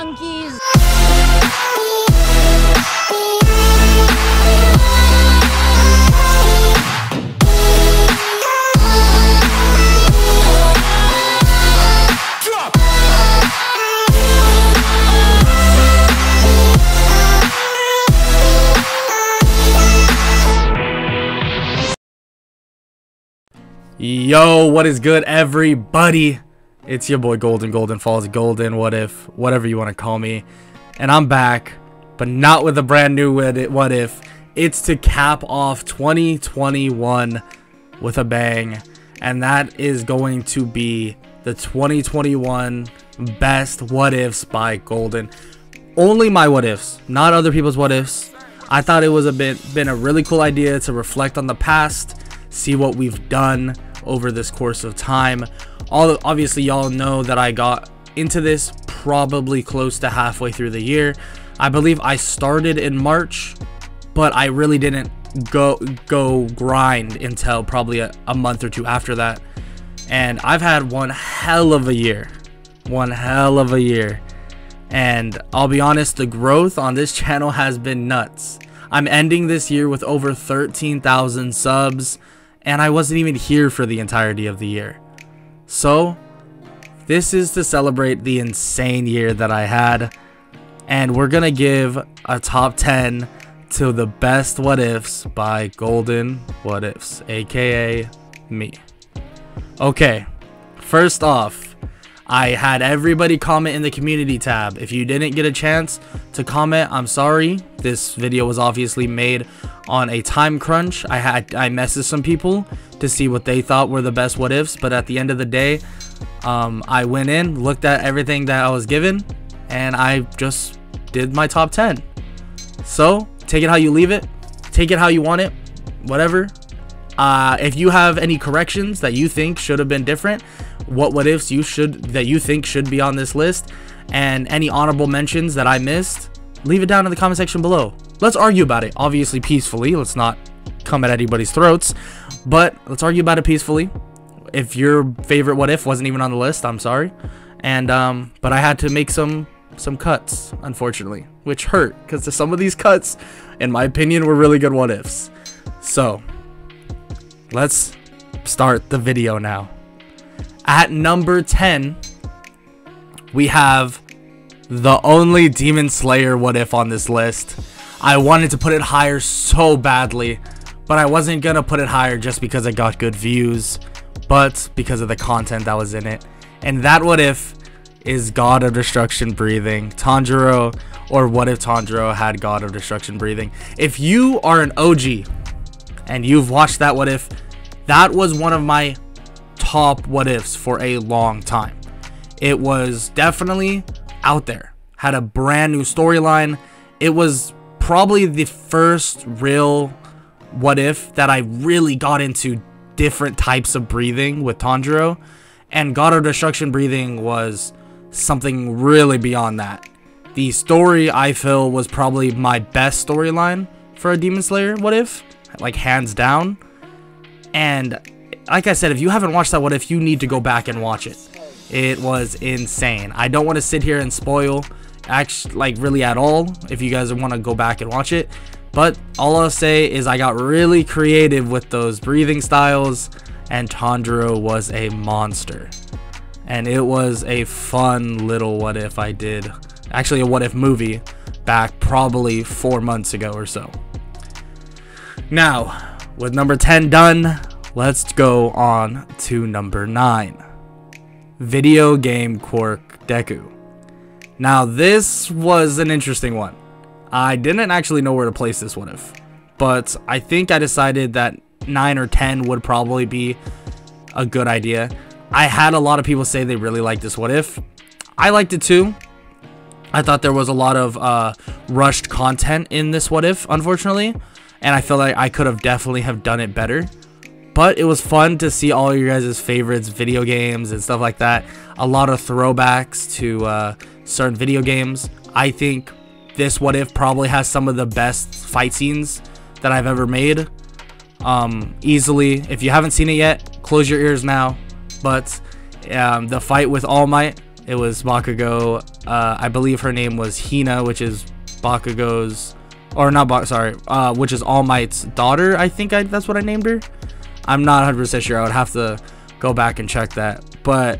monkeys. Yo, what is good, everybody? It's your boy Golden Falls Golden, what if, whatever you want to call me, and I'm back, but not with a brand new what if. It's to cap off 2021 with a bang, and that is going to be the 2021 best what ifs by Golden. Only my what ifs, not other people's what ifs. I thought it was been a really cool idea to reflect on the past, see what we've done over this course of time. Obviously y'all know that I got into this probably close to halfway through the year. I believe I started in March, but I really didn't go grind until probably a month or two after that. And I've had one hell of a year, and I'll be honest, the growth on this channel has been nuts. I'm ending this year with over 13,000 subs, and I wasn't even here for the entirety of the year. So this is to celebrate the insane year that I had, and we're gonna give a top 10 to the best what ifs by Golden What Ifs, aka me. Okay, first off, I had everybody comment in the community tab. If you didn't get a chance to comment, I'm sorry. This video was obviously made on a time crunch. I messaged some people to see what they thought were the best what ifs, but at the end of the day, I went in, looked at everything that I was given, and I just did my top 10. So take it how you leave it, take it how you want it, whatever. If you have any corrections that you think should have been different, what ifs that you think should be on this list, and any honorable mentions that I missed, leave it down in the comment section below. Let's argue about it, obviously peacefully. Let's not come at anybody's throats, but let's argue about it peacefully. If your favorite what if wasn't even on the list, I'm sorry. And but I had to make some cuts, unfortunately, which hurt, because some of these cuts, in my opinion, were really good what ifs. So let's start the video now. At number 10, we have the only Demon Slayer what if on this list. I wanted to put it higher so badly, but I wasn't gonna put it higher just because it got good views, but because of the content that was in it. And that what if is God of Destruction Breathing, Tanjiro, or what if Tanjiro had God of Destruction Breathing. If you are an OG and you've watched that what if, that was one of my top what ifs for a long time. It was definitely out there, had a brand new storyline. It was probably the first real what if that I really got into different types of breathing with Tanjiro, and God of Destruction Breathing was something really beyond that. The story, I feel, was probably my best storyline for a Demon Slayer what if, like hands down. And like I said, if you haven't watched that what if, you need to go back and watch it. It was insane. I don't want to sit here and spoil actually, like, really at all, if you guys want to go back and watch it. But all I'll say is I got really creative with those breathing styles, and Tanjiro was a monster. And it was a fun little what if I did. Actually, a what if movie back probably 4 months ago or so. Now, with number 10 done, let's go on to number 9. Video game Quark Deku. Now this was an interesting one. I didn't actually know where to place this what if, but I think I decided that 9 or 10 would probably be a good idea. I had a lot of people say they really liked this what if. I liked it too. I thought there was a lot of rushed content in this what if, unfortunately, and I feel like I could have definitely have done it better. But it was fun to see all your guys' favorites, video games and stuff like that. A lot of throwbacks to certain video games. I think this what if probably has some of the best fight scenes that I've ever made. Easily, if you haven't seen it yet, close your ears now. But the fight with All Might It was Bakugo. I believe her name was Hina, which is Bakugo's, or not which is All Might's daughter. I think that's what I named her. I'm not 100% sure. I would have to go back and check that. But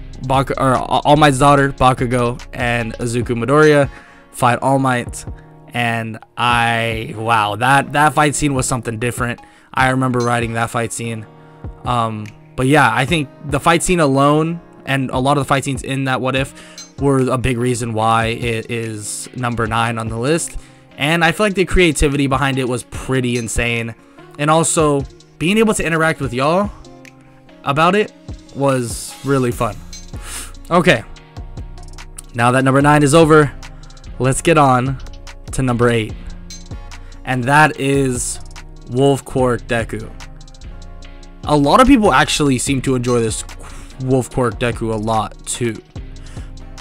All Might's daughter, Bakugo, and Izuku Midoriya fight All Might, and wow, that fight scene was something different. I remember writing that fight scene. But yeah, I think the fight scene alone and a lot of the fight scenes in that What If were a big reason why it is number 9 on the list. And I feel like the creativity behind it was pretty insane. And also, being able to interact with y'all about it was really fun. Okay, now that number 9 is over, let's get on to number 8. And that is Wolf Quark Deku. A lot of people actually seem to enjoy this Wolf Quark Deku a lot too,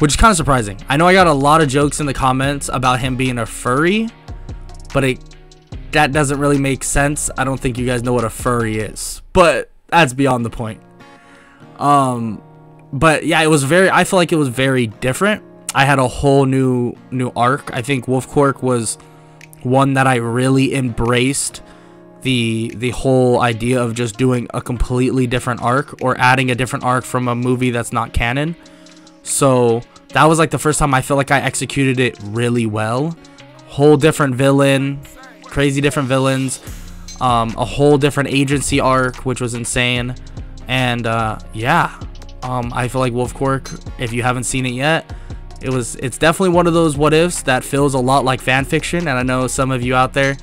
which is kind of surprising. I know I got a lot of jokes in the comments about him being a furry, but that doesn't really make sense. I don't think you guys know what a furry is, but that's beyond the point. But yeah, I feel like it was very different. I had a whole new arc. I think Wolf Quark was one that I really embraced the whole idea of just doing a completely different arc or adding a different arc from a movie that's not canon. So that was like the first time I feel like I executed it really well. Whole different villain, crazy different villains, a whole different agency arc, which was insane. And yeah, I feel like Wolf Quark, if you haven't seen it yet, it's definitely one of those what ifs that feels a lot like fan fiction. And I know some of you out there,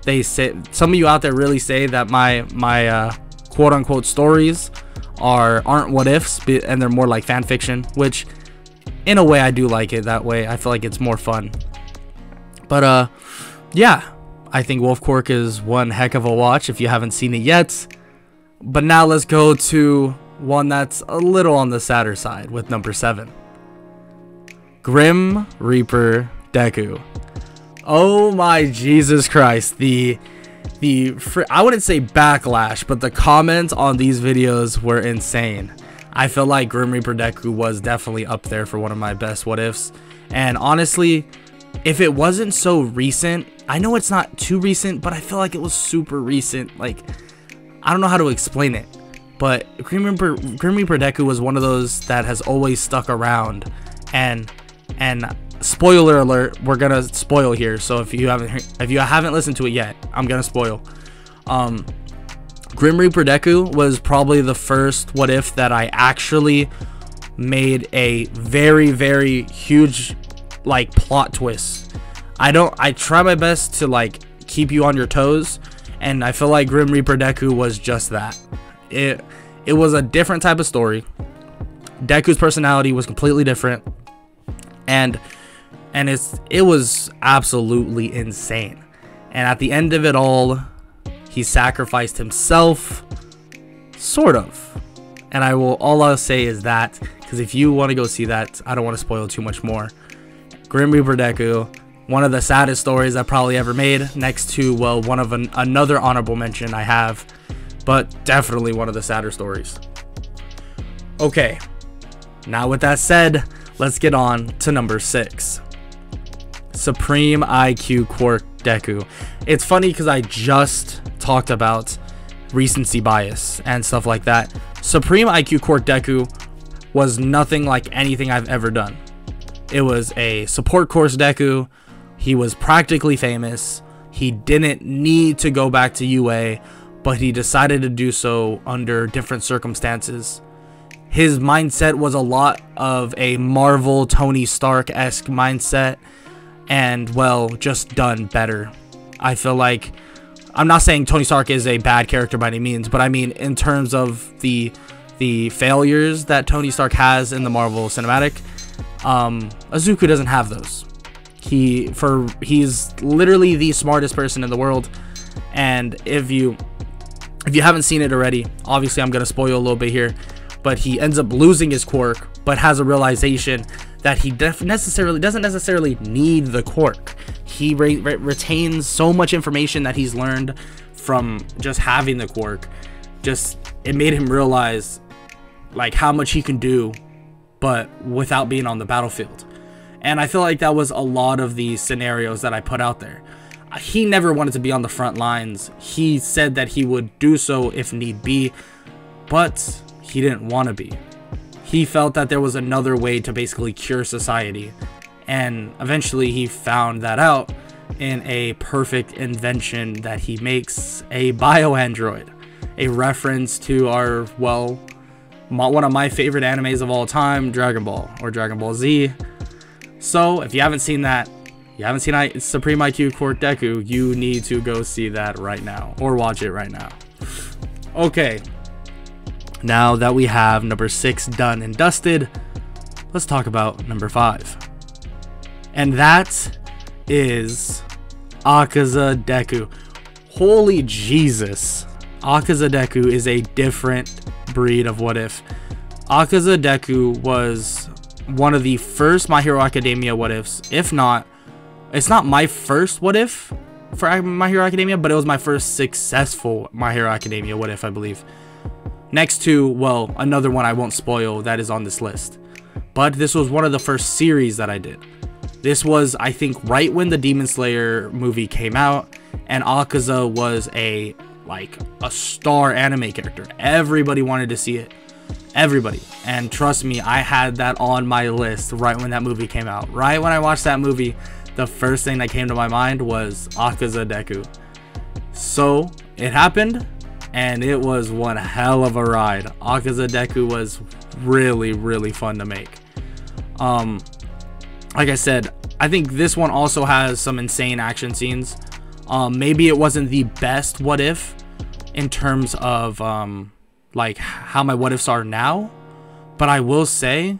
really say that my quote unquote stories aren't what ifs, and they're more like fan fiction, which in a way I do like it that way. I feel like it's more fun. But yeah, I think Wolf Quark is one heck of a watch if you haven't seen it yet. But now let's go to one that's a little on the sadder side with number 7. Grim Reaper Deku. Oh my Jesus Christ, I wouldn't say backlash, but the comments on these videos were insane. I feel like Grim Reaper Deku was definitely up there for one of my best what ifs. And honestly, if it wasn't so recent, I know it's not too recent, but I feel like it was super recent. Like, I don't know how to explain it, but Grim Reaper Deku was one of those that has always stuck around. And spoiler alert, we're gonna spoil here, so if you haven't listened to it yet, I'm gonna spoil. Grim Reaper Deku was probably the first what if that I actually made a very, very huge like plot twist. I try my best to like keep you on your toes, and I feel like Grim Reaper Deku was just that. It was a different type of story. Deku's personality was completely different, and it was absolutely insane. And at the end of it all, he sacrificed himself, sort of. And all I'll say is that, because if you want to go see that, I don't want to spoil too much more. Grim Reaper Deku, one of the saddest stories I've probably ever made, next to, well, one of another honorable mention I have, but definitely one of the sadder stories. Okay, now with that said, let's get on to number 6. Supreme IQ Quark Deku. It's funny because I just talked about recency bias and stuff like that. Supreme IQ Quark Deku was nothing like anything I've ever done. It was a support course Deku. He was practically famous. He didn't need to go back to UA, but he decided to do so under different circumstances. His mindset was a lot of a Marvel Tony Stark-esque mindset, and well, just done better. I feel like, I'm not saying Tony Stark is a bad character by any means, but I mean in terms of the failures that Tony Stark has in the Marvel Cinematic, Izuku doesn't have those. He's literally the smartest person in the world, and if you haven't seen it already, obviously I'm gonna spoil a little bit here, but he ends up losing his quirk, but has a realization that he doesn't necessarily need the quirk. He retains so much information that he's learned from just having the quirk. It made him realize like how much he can do, but without being on the battlefield. And I feel like that was a lot of the scenarios that I put out there. He never wanted to be on the front lines. He said that he would do so if need be, but he didn't want to be. He felt that there was another way to basically cure society, and eventually he found that out in a perfect invention that he makes, a bioandroid, a reference to our, well, one of my favorite animes of all time, Dragon Ball, or Dragon Ball Z. So if you haven't seen that, you haven't seen Supreme IQ Quark Deku, you need to go see that right now, or watch it right now. Okay, now that we have number 6 done and dusted, let's talk about number 5. And that is Akaza Deku. Holy Jesus. Akaza Deku is a different breed of what if. Akaza Deku was one of the first My Hero Academia what ifs. If not, it's not my first what if for My Hero Academia, but it was my first successful My Hero Academia what if, I believe. Next to, well, another one I won't spoil that is on this list. But this was one of the first series that I did. This was, I think, right when the Demon Slayer movie came out, and Akaza was a star anime character. Everybody wanted to see it. Everybody. And trust me, I had that on my list right when that movie came out. Right when I watched that movie, the first thing that came to my mind was Akaza Deku. So it happened, and it was one hell of a ride. Akaza Deku was really, really fun to make. Like I said, I think this one also has some insane action scenes. Maybe it wasn't the best what if in terms of like how my what ifs are now, but I will say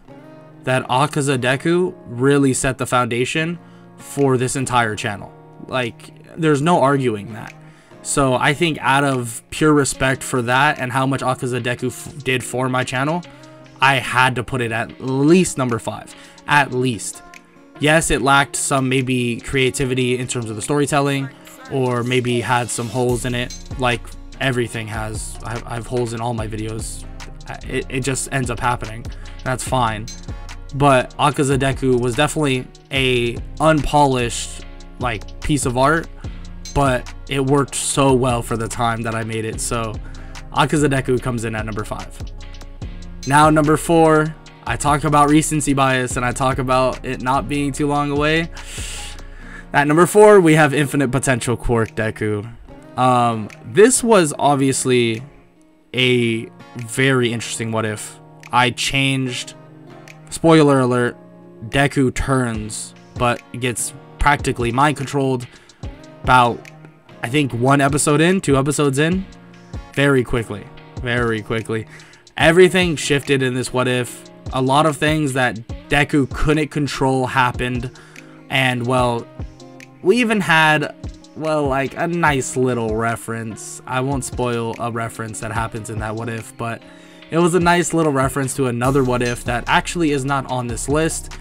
that Akaza Deku really set the foundation for this entire channel. Like, there's no arguing that. So I think out of pure respect for that and how much Akaza Deku did for my channel, I had to put it at least number 5. At least. Yes, it lacked some maybe creativity in terms of the storytelling, or maybe had some holes in it, like everything has. I have holes in all my videos. It just ends up happening. That's fine. But Akaza Deku was definitely a unpolished piece of art, but it worked so well for the time that I made it. So Akaza Deku comes in at number 5. Now number 4, I talk about recency bias and I talk about it not being too long away. At number 4, we have Infinite Potential Quark Deku. This was obviously a very interesting what if. I changed, spoiler alert, Deku turns, but gets practically mind controlled about, I think, 1 episode in, 2 episodes in, very quickly. Everything shifted in this what if. A lot of things that Deku couldn't control happened, and well, we even had, well, like a nice little reference. I won't spoil a reference that happens in that what if, but it was a nice little reference to another what if that actually is not on this list.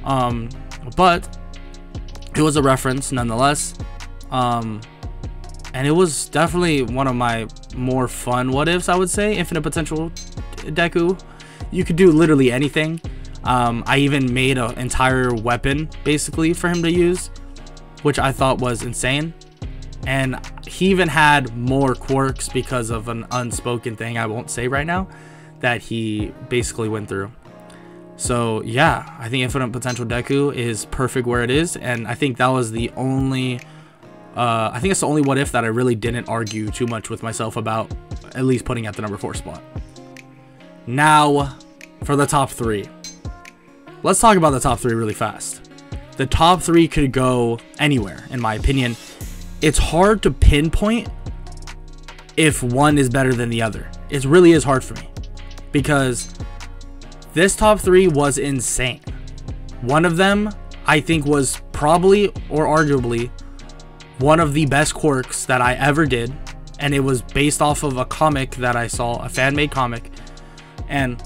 But it was a reference nonetheless. And it was definitely one of my more fun what ifs, I would say. Infinite Potential Deku. You could do literally anything. I even made an entire weapon basically for him to use, which I thought was insane. And he even had more quirks because of an unspoken thing I won't say right now that he basically went through. So yeah, I think Infinite Potential Deku is perfect where it is, and I think that was the only I think it's the only what if that I really didn't argue too much with myself about, at least putting at the number 4 spot. Now for the top 3. Let's talk about the top 3 really fast. The top 3 could go anywhere, in my opinion. It's hard to pinpoint if one is better than the other. It really is hard for me, because this top 3 was insane. One of them, I think, was probably or arguably one of the best quirks that I ever did, and it was based off of a comic that I saw, a fan-made comic, and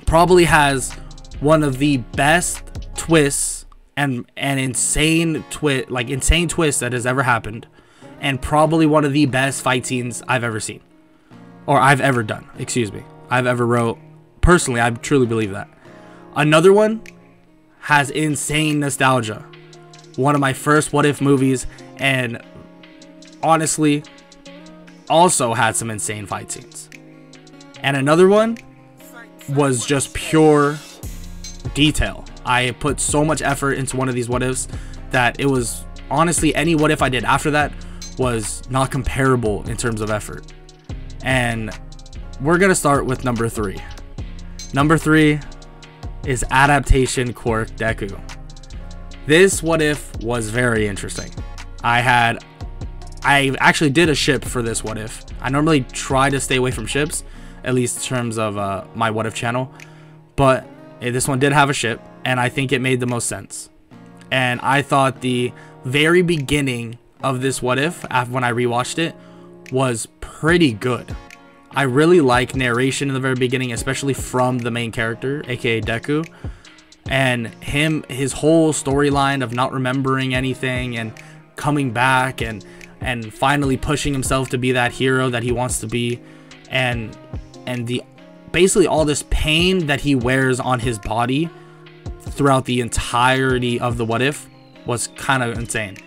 probably has one of the best twists and insane twists that has ever happened, and probably one of the best fight scenes I've ever seen, or I've ever done, excuse me, I've ever wrote. Personally, I truly believe that. Another one has insane nostalgia. One of my first What If movies, and honestly, also had some insane fight scenes. And another one was just pure detail. I put so much effort into one of these What Ifs that it was honestly, any What If I did after that was not comparable in terms of effort. And we're gonna start with number 3. Number 3 is adaptation Quark Deku. This What If was very interesting. I actually did a ship for this What If. I normally try to stay away from ships, at least in terms of my What If channel, but this one did have a ship, and I think it made the most sense. And I thought the very beginning of this What If, when I rewatched it, was pretty good. I really like narration in the very beginning, especially from the main character, aka Deku, and his whole storyline of not remembering anything and coming back and finally pushing himself to be that hero that he wants to be, and the basically all this pain that he wears on his body throughout the entirety of the What If was kind of insane.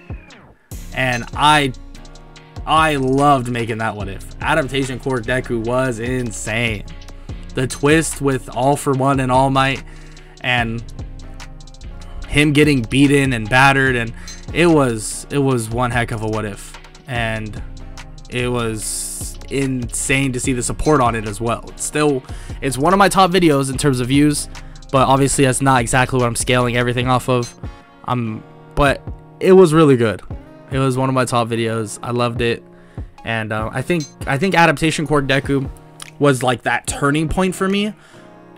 And I loved making that What If. Adaptation Quark Deku was insane. The twist with All For One and All Might, and him getting beaten and battered, and it was one heck of a What If. And it was insane to see the support on it as well. It's one of my top videos in terms of views, but obviously that's not exactly what I'm scaling everything off of. But it was really good. It was one of my top videos. I loved it. And I think adaptation Quark Deku was like that turning point for me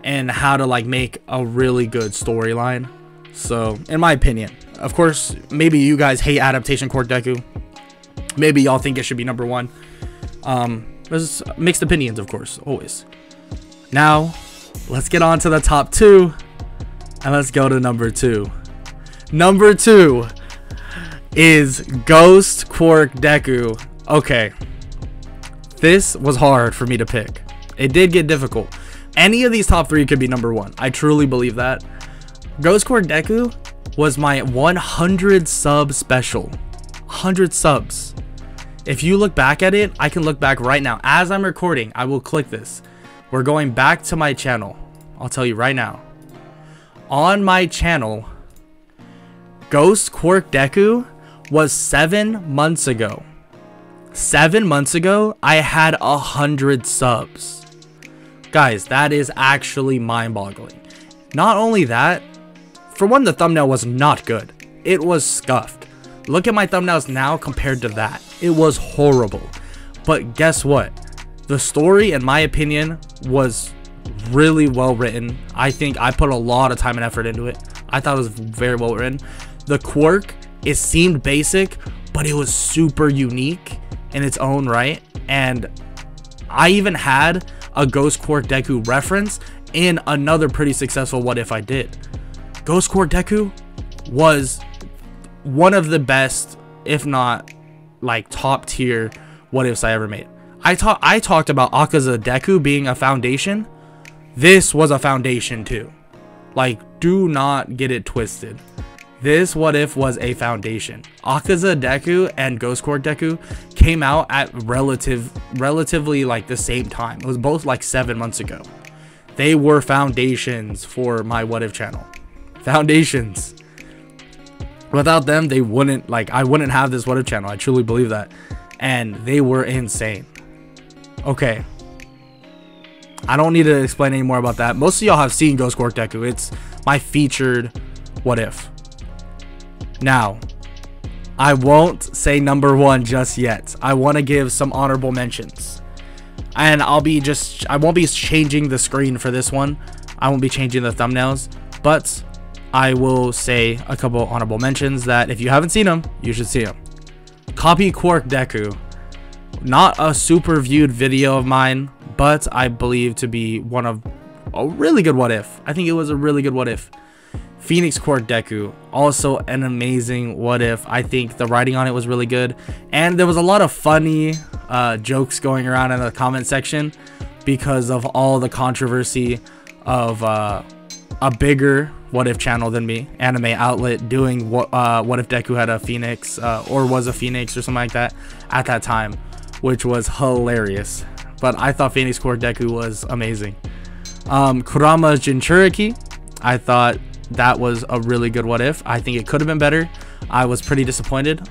and how to like make a really good storyline. So in my opinion, of course, maybe you guys hate adaptation Quark Deku. Maybe y'all think it should be number 1. There's mixed opinions, of course, always. Now, let's get on to the top 2, and let's go to number 2. Number 2 is Ghost Quark Deku. Okay, this was hard for me to pick. It did get difficult. Any of these top 3 could be number 1. I truly believe that. Ghost Quark Deku was my 100 sub special. 100 subs. If you look back at it, I can look back right now. As I'm recording, I will click this. We're going back to my channel. I'll tell you right now. On my channel, Ghost Quark Deku was 7 months ago. 7 months ago, I had 100 subs. Guys, that is actually mind-boggling. Not only that, for one, the thumbnail was not good. It was scuffed. Look at my thumbnails now compared to that. It was horrible. But guess what? The story, in my opinion, was really well written. I think I put a lot of time and effort into it. I thought it was very well written. The quirk, it seemed basic, but it was super unique in its own right. And I even had a Ghost Quark Deku reference in another pretty successful What If I did. Ghost Quark Deku was one of the best, if not like top tier What Ifs I ever made. I talked about Akaza Deku being a foundation. This was a foundation too. Like, do not get it twisted. This What If was a foundation. Akaza Deku and Ghost Quark Deku came out at relatively like the same time. It was both like 7 months ago. They were foundations for my What If channel. Foundations. Without them, they wouldn't, like, I wouldn't have this What If channel. I truly believe that. And they were insane. Okay. I don't need to explain any more about that. Most of y'all have seen Ghost Quark Deku. It's my featured What If. Now, I won't say number 1 just yet. I want to give some honorable mentions. And I won't be changing the screen for this one. I won't be changing the thumbnails. But I will say a couple honorable mentions that if you haven't seen them, you should see them. Copy Quark Deku. Not a super viewed video of mine, but I believe to be one of a really good What If. I think it was a really good What If. Phoenix Quark Deku, also an amazing What If. I think the writing on it was really good, and there was a lot of funny jokes going around in the comment section because of all the controversy of a bigger what if channel than me, anime outlet, doing what if Deku had a phoenix or was a phoenix or something like that at that time, which was hilarious. But I thought Phoenix Quark Deku was amazing. Kurama's Jinchuriki, I thought that was a really good what if. I think it could have been better. I was pretty disappointed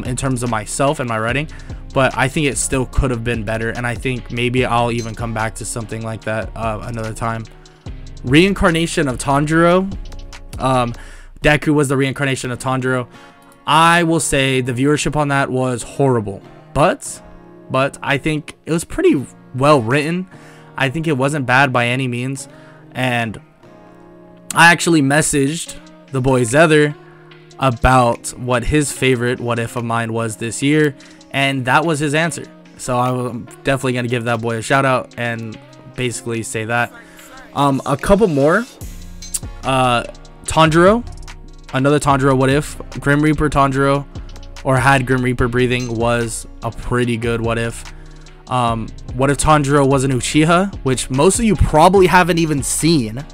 in terms of myself and my writing, but I think it still could have been better, and I think maybe I'll even come back to something like that another time. Reincarnation of Tanjiro. Deku was the reincarnation of Tanjiro. I will say the viewership on that was horrible, but I think it was pretty well written. I think it wasn't bad by any means, and I actually messaged the boy Zether about what his favorite what if of mine was this year, and that was his answer. So I'm definitely gonna give that boy a shout out and basically say that. A couple more. Tanjiro, another Tanjiro what if. Grim Reaper Tanjiro, or had Grim Reaper breathing, was a pretty good what if. What if Tanjiro was an Uchiha, which most of you probably haven't even seen.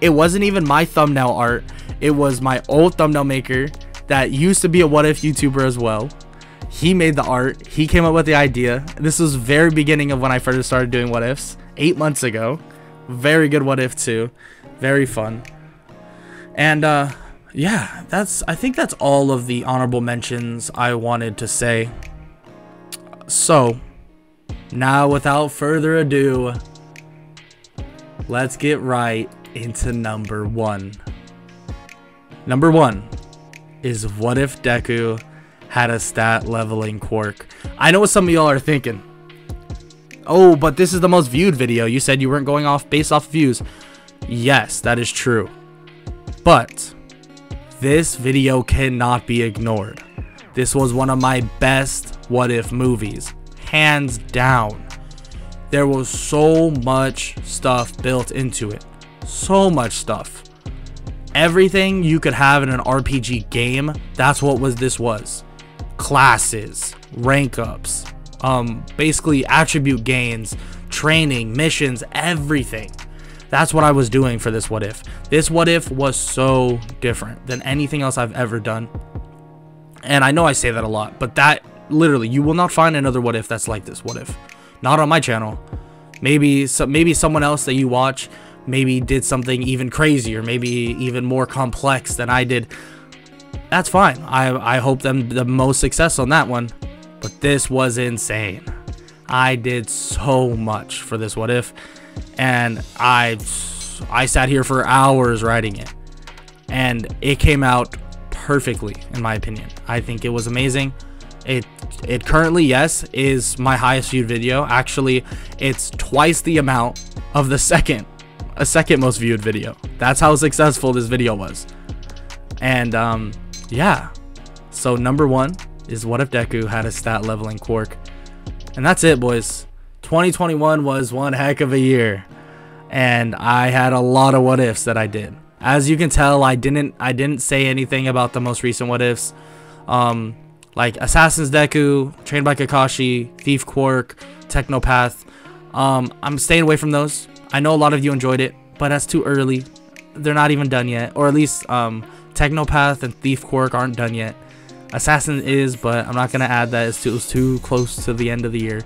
It wasn't even my thumbnail art. It was my old thumbnail maker that used to be a what if YouTuber as well. He made the art. He came up with the idea. This was very beginning of when I first started doing what ifs, 8 months ago. Very good what if too. Very fun. And yeah, I think that's all of the honorable mentions I wanted to say. So now, without further ado, let's get right into number one. Number one is what if Deku had a stat leveling quirk. I know what some of y'all are thinking. Oh, but this is the most viewed video. You said you weren't going off based off views. Yes, that is true. But this video cannot be ignored. This was one of my best what if movies, hands down. There was so much stuff built into it. So much stuff. Everything you could have in an RPG game, that's what this was. Classes, rank ups, basically attribute gains, training, missions, everything. That's what I was doing for this what if. This what if was so different than anything else I've ever done. And I know I say that a lot, but that literally, you will not find another what if that's like this what if. Not on my channel. Maybe someone else that you watch maybe did something even crazier, maybe even more complex than I did. That's fine. I hope them the most success on that one. But this was insane. I did so much for this what if, and I sat here for hours writing it, and it came out perfectly in my opinion. I think it was amazing. It currently, yes, is my highest viewed video. Actually, it's twice the amount of the second most viewed video. That's how successful this video was. And yeah, so number one is what if Deku had a stat leveling quirk. And that's it, boys. 2021 was one heck of a year, and I had a lot of what ifs that I did. As you can tell, I didn't say anything about the most recent what ifs, like Assassin's Deku, Trained by Kakashi, Thief Quark, Technopath. I'm staying away from those. I know a lot of you enjoyed it, but that's too early. They're not even done yet, or at least Technopath and Thief Quark aren't done yet. Assassin is, but I'm not gonna add that. It was too close to the end of the year.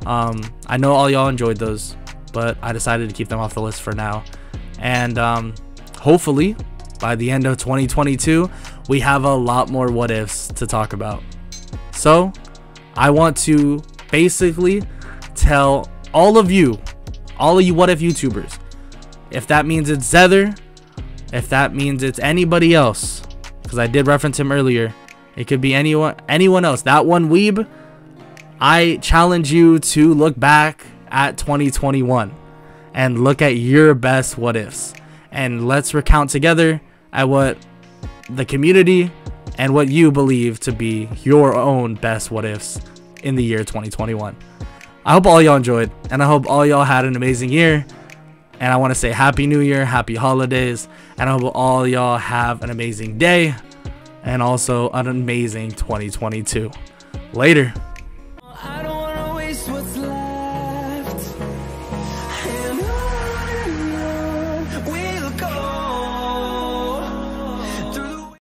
I know all y'all enjoyed those, but I decided to keep them off the list for now. And hopefully by the end of 2022 we have a lot more what ifs to talk about. So I want to basically tell all of you what if YouTubers, if that means it's Zether, if that means it's anybody else, because I did reference him earlier, it could be anyone else, that one weeb, I challenge you to look back at 2021 and look at your best what ifs, and let's recount together at what the community and what you believe to be your own best what ifs in the year 2021. I hope all y'all enjoyed, and I hope all y'all had an amazing year, and I want to say happy new year, happy holidays, and I hope all y'all have an amazing day and also an amazing 2022. Later.